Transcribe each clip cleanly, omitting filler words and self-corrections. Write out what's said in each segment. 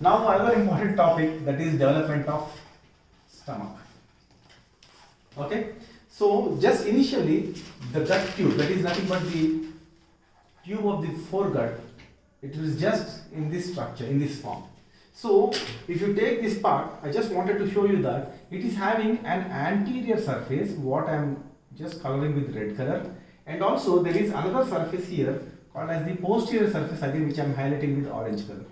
Now another important topic, that is development of stomach. Okay, so just initially the gut tube, that is nothing but the tube of the foregut, it is just in this structure, in this form. So if you take this part, I just wanted to show you that it is having an anterior surface, what I am just coloring with red color, and also there is another surface here called as the posterior surface again, which I am highlighting with orange color.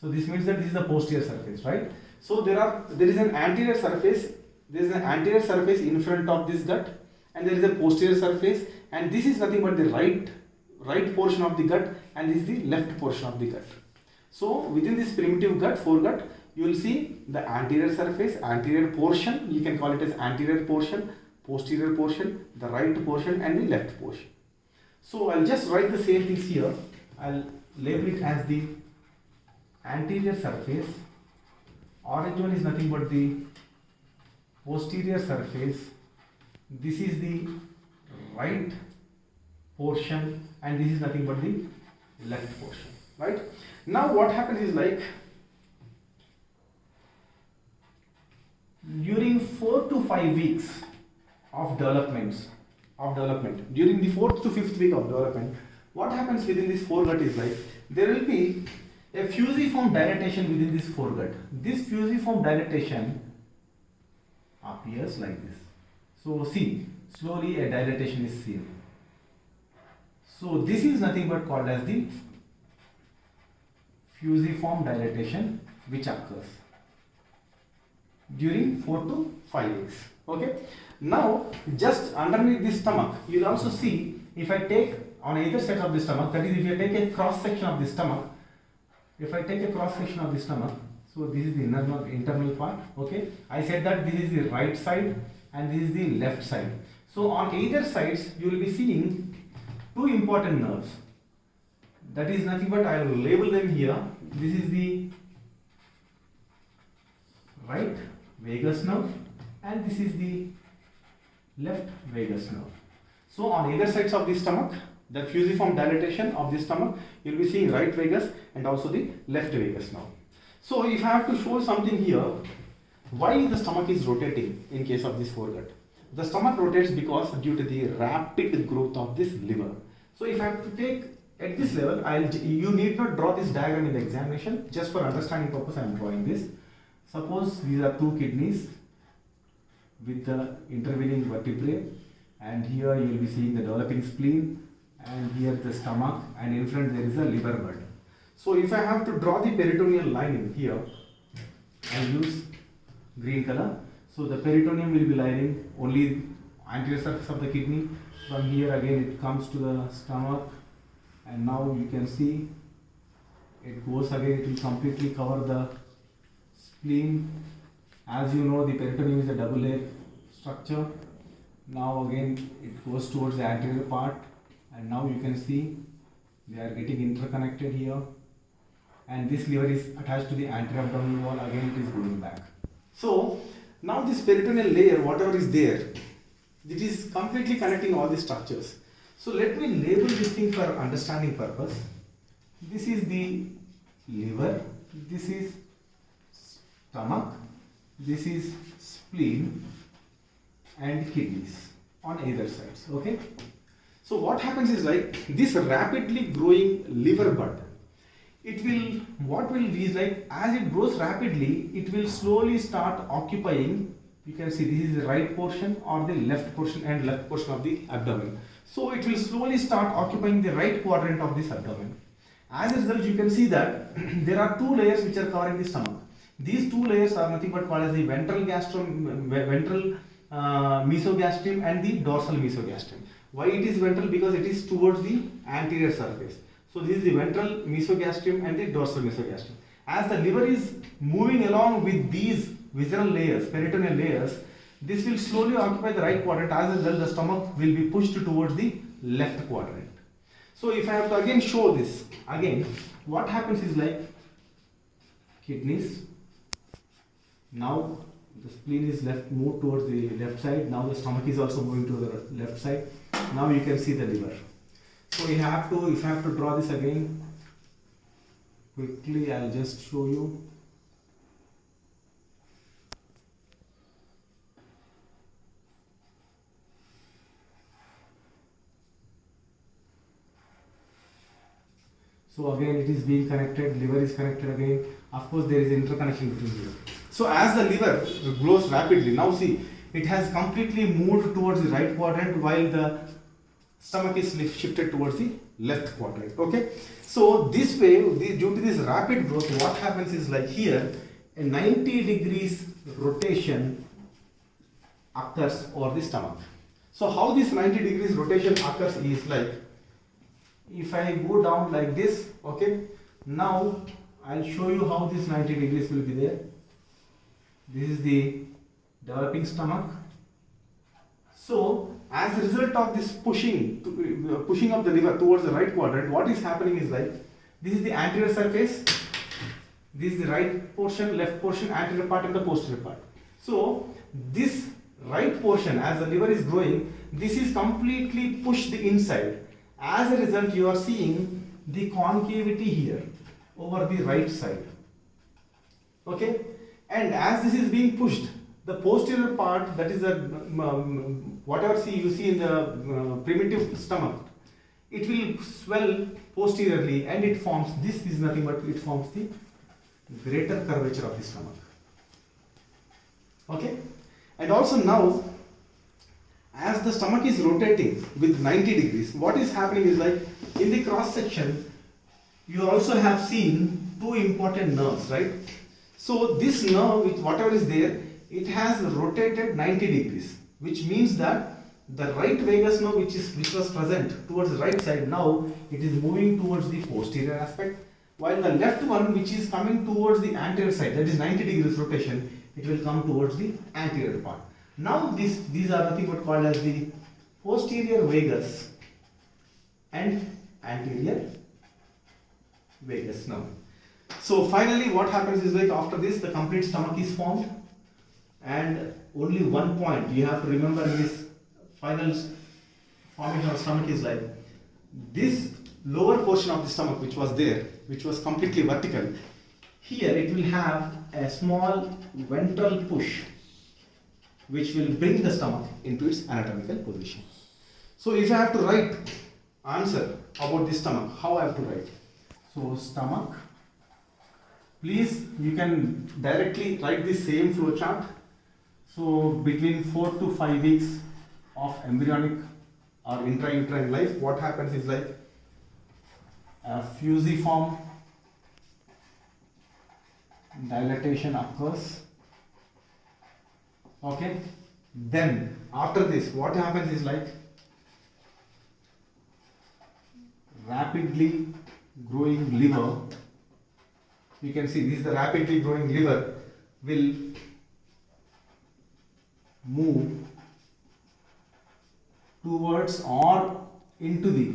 So this means that this is the posterior surface, right? So there is an anterior surface, there is an anterior surface in front of this gut, and there is a posterior surface, and this is nothing but the right portion of the gut, and this is the left portion of the gut. So within this primitive gut, foregut, you will see the anterior surface, anterior portion, you can call it as anterior portion, posterior portion, the right portion, and the left portion. So I'll just write the same things here. I'll label it as the anterior surface. Orange one is nothing but the posterior surface. This is the right portion, and this is nothing but the left portion, right? Now what happens is, like, during 4 to 5 weeks of development, during the 4th to 5th week of development, what happens within this foregut is, like, there will be a fusiform dilatation within this foregut. This fusiform dilatation appears like this. So see, slowly a dilatation is seen. So this is nothing but called as the fusiform dilatation, which occurs during 4 to 5 weeks. Okay. Now just underneath the stomach, you will also see, if I take on either side of the stomach, that is, if I take a cross section of the stomach, so this is the internal part. Okay, I said that this is the right side and this is the left side. So on either sides you will be seeing two important nerves. That is nothing but, I will label them here. This is the right vagus nerve and this is the left vagus nerve. So on either sides of the stomach, the fusiform dilatation of the stomach, you will be seeing right vagus and also the left vagus nerve. So if I have to show something here, why the stomach is rotating in case of this foregut? The stomach rotates because due to the rapid growth of this liver. So if I have to take at this level, you need not draw this diagram in the examination, just for understanding purpose I am drawing this. Suppose these are two kidneys with the intervening vertebrae, and here you will be seeing the developing spleen, and here the stomach, and in front there is a liver bud. So if I have to draw the peritoneal line in here, I use green color. So the peritoneum will be lining only anterior surface of the kidney. From here again it comes to the stomach, and now you can see it goes again, it will completely cover the spleen. As you know, the peritoneum is a double layer structure. Now again it goes towards the anterior part, and now you can see they are getting interconnected here, and this liver is attached to the anterior abdominal wall. Again it is going back. So now this peritoneal layer, whatever is there, it is completely connecting all the structures. So let me label this thing for understanding purpose. This is the liver, this is stomach, this is spleen and kidneys on either sides. Okay. So what happens is, like, this rapidly growing liver bud, what will be like, as it grows rapidly, it will slowly start occupying, you can see this is the right portion or the left portion and left portion of the abdomen. So it will slowly start occupying the right quadrant of this abdomen. As a result, you can see that there are two layers which are covering the stomach. These two layers are nothing but called as the ventral mesogastrium and the dorsal mesogastrium. Why it is ventral? Because it is towards the anterior surface. So this is the ventral mesogastrium and the dorsal mesogastrium. As the liver is moving along with these visceral layers, peritoneal layers, this will slowly occupy the right quadrant. As a result, the stomach will be pushed towards the left quadrant. So if I have to again show this, again, what happens is, like, kidneys, now the spleen is moved towards the left side. Now the stomach is also moving to the left side. Now you can see the liver. So if I have to draw this again, quickly I'll just show you. So again it is being connected, liver is connected again. Of course there is interconnection between here. So as the liver grows rapidly, now see, it has completely moved towards the right quadrant while the stomach is shifted towards the left quadrant. Okay. So this way, due to this rapid growth, what happens is like here, a 90 degrees rotation occurs over the stomach. So how this 90 degrees rotation occurs is like, if I go down like this, okay, now I'll show you how this 90 degrees will be there. This is the developing stomach. So as a result of this pushing of the liver towards the right quadrant, what is happening is like, this is the anterior surface, this is the right portion, left portion, anterior part and the posterior part. So this right portion, as the liver is growing, this is completely pushed inside. As a result, you are seeing the concavity here over the right side. Okay, and as this is being pushed, the posterior part, that is the whatever you see in the primitive stomach, it will swell posteriorly and it forms, this is nothing but it forms the greater curvature of the stomach. Okay, and also now, as the stomach is rotating with 90 degrees, what is happening is like, in the cross section, you also have seen two important nerves, right? So this nerve, with whatever is there, it has rotated 90 degrees, which means that the right vagus nerve, which was present towards the right side, now it is moving towards the posterior aspect, while the left one, which is coming towards the anterior side, that is 90 degrees rotation, it will come towards the anterior part. Now these are nothing but called as the posterior vagus and anterior vagus nerve. So finally what happens is like, after this the complete stomach is formed, and only one point you have to remember in this final formation of stomach is like, this lower portion of the stomach which was there, which was completely vertical, here it will have a small ventral push which will bring the stomach into its anatomical position. So if I have to write answer about the stomach, how I have to write? So stomach, please you can directly write the same flow chart. So between 4 to 5 weeks of embryonic or intrauterine life, what happens is like, a fusiform dilatation occurs. Okay, then after this what happens is like, rapidly growing liver, you can see this is the rapidly growing liver, will move towards or into the,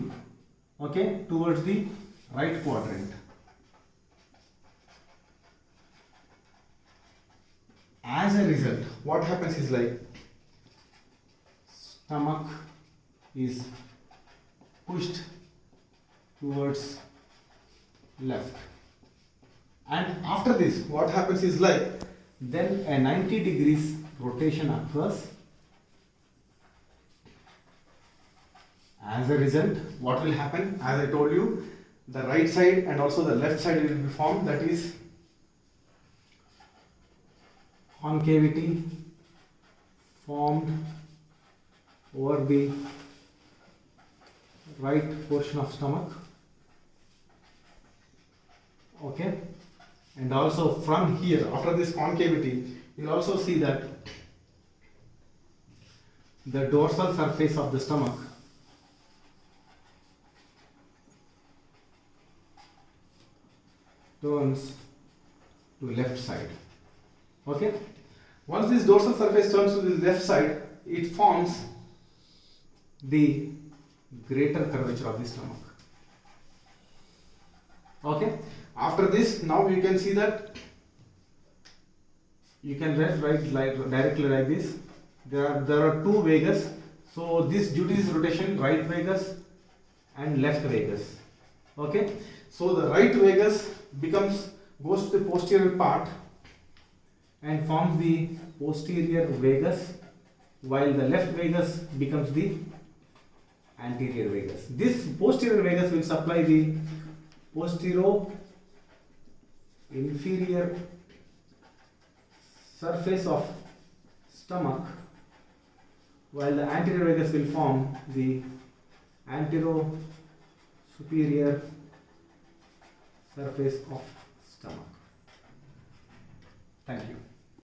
okay, towards the right quadrant. As a result, what happens is like, stomach is pushed towards left, and after this what happens is like, then a 90 degrees rotation occurs. As a result, what will happen? As I told you, the right side and also the left side will be formed, that is concavity formed over the right portion of stomach. Okay, and also from here, after this concavity, you will also see that the dorsal surface of the stomach turns to left side. Okay, once this dorsal surface turns to the left side, it forms the greater curvature of the stomach. Okay, after this, now you can see that you can write directly like this. There are two vagus. So this, due to this rotation, right vagus and left vagus. Okay, So the right vagus goes to the posterior part and forms the posterior vagus, while the left vagus becomes the anterior vagus. This posterior vagus will supply the inferior surface of stomach, while the anterior vagus will form the superior surface of stomach. Thank you.